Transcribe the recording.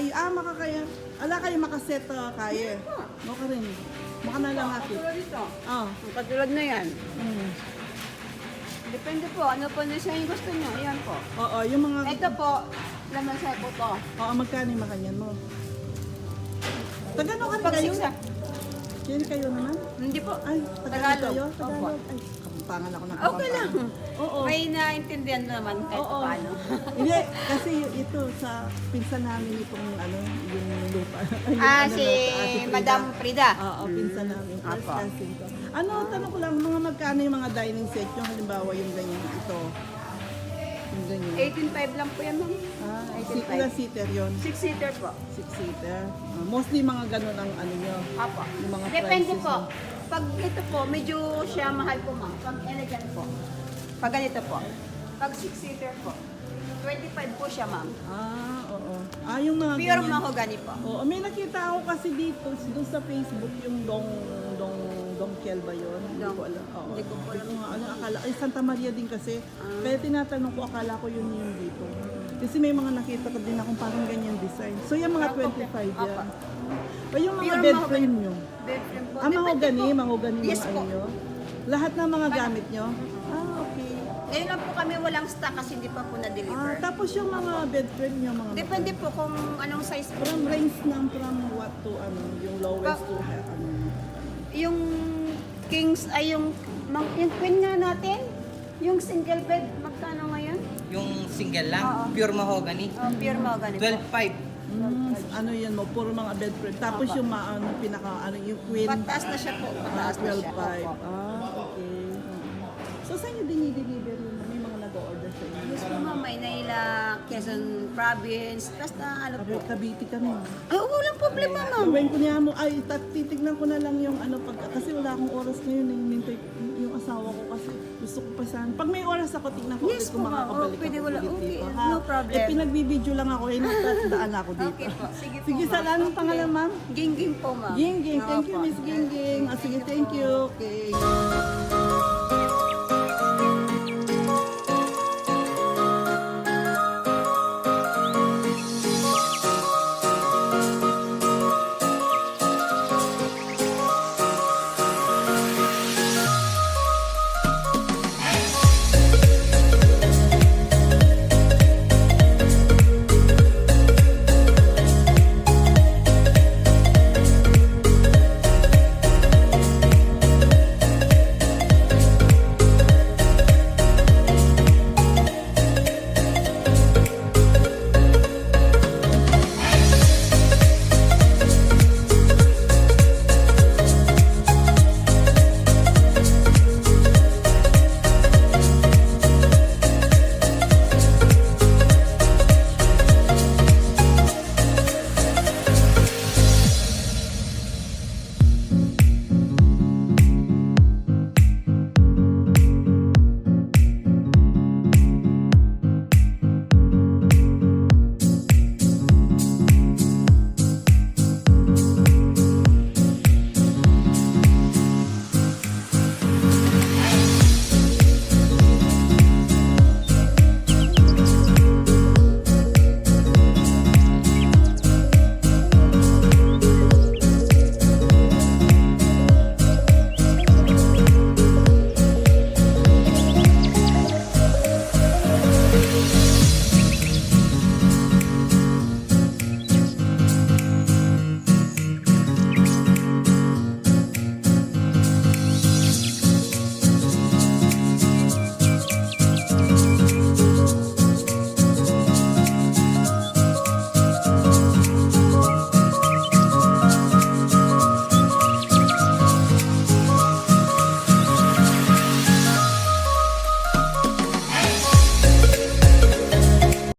Makakaya. Makakaya. Ala kayo makaset kaya. Mo ka rin. Maka na lang ako. Katulad dito. Ah. Katulad na yan. Mm. Depende po, ano po na siya yung gusto niyo. Ayan po. Oo, yung mga... Ito po, laman sa po to. Oo, magkano yung makanyan mo? Tagano ka rin Pag kayo? siksa. Yan kayo naman? Hindi po. Ay, Tagalog Tagalog. kayo? Opo. Tagalog? Ay, kapangan ako ng Okay lang. Oo. May naintindihan naman kahit Oo. paano. Hindi, kasi ito sa pinsan namin itong yung lupa. Ay, yung Ah, ano si na, sa Ate Frida. Madam Frida. Oo, pinsan namin. First Apo. cousin ko. Ano, tanong ko lang, mga magkano yung mga dining set yung halimbawa yung ganyan ito? Yung ganyan. 18.5 lang po yan, ma'am. Ah, 18.5. ilang seater yun? 6-seater po. 6-seater. Mostly mga ganun ang ano nyo. Apo. Yung mga Depende prices po. mo. Pag ito po, medyo siya mahal po, ma'am. Pag elegant po. Pag ganito po. Pag 6-seater po. 25 po siya, ma'am. Ah, oo. Ah, yung mga Pure ganyan. mahogany po. Oo, may nakita ako kasi dito, doon sa Facebook, yung Dongkel ba yun? Hindi ko alam. Oo. Hindi ko po alam. Hindi ko nga alam. Akala, ay, Santa Maria din kasi. Ah. Kaya tinatanong ko, akala ko yun yung dito. Kasi may mga nakita ko din akong parang ganyan design. So, yung mga 25 yan. Apa. O yung mga Pure bed mahogany. frame nyo. Bedroom po. Ah, mahogany, Depende po. mahogany Yes mga po. ano nyo. Lahat ng mga gamit nyo? Ah, okay. Ngayon lang po kami walang stock kasi hindi pa po na-deliver. Ah, tapos yung mga bed frame nyo, mga Depende po kung anong size po. from range ng from what to ano, yung lowest to ano. Yung kings ay yung queen nga natin. Yung single bed, magkano ngayon? Yung single lang, Oo. pure mahogany. Pure mahogany po. 12.5. Ano yan mo, puro mga bed frame. Tapos yung ano, pinaka, ano, yung queen. Pataas na siya po. Pataas na siya. 12.5. Opo. Ah, okay. So, saan nyo dinideliver yun? May mga nag-order sa inyo? Yes po ma'am, Maynila, Quezon Province, basta ano po. Cavite kami. Ay, walang problema ma'am. Gawin ko niya mo, ay, titignan ko na lang yung ano, kasi wala akong oras ngayon, hinintay yung asawa ko kasi gusto ko pa sana. Pag may oras ako, tignan ko Yes ulit kung po, ma'am. makakabalik Pwede ako wala. ulit Okay, dito. no problem. Eh, pinagbibideo lang ako, daan ako dito. Okay po, sige po Sige, ma'am. sa anong pangalan, ma'am? Gingging po ma'am. Gingging, thank you, Opo. Miss Gingging. Ah, sige, Thank you thank po. you. Okay.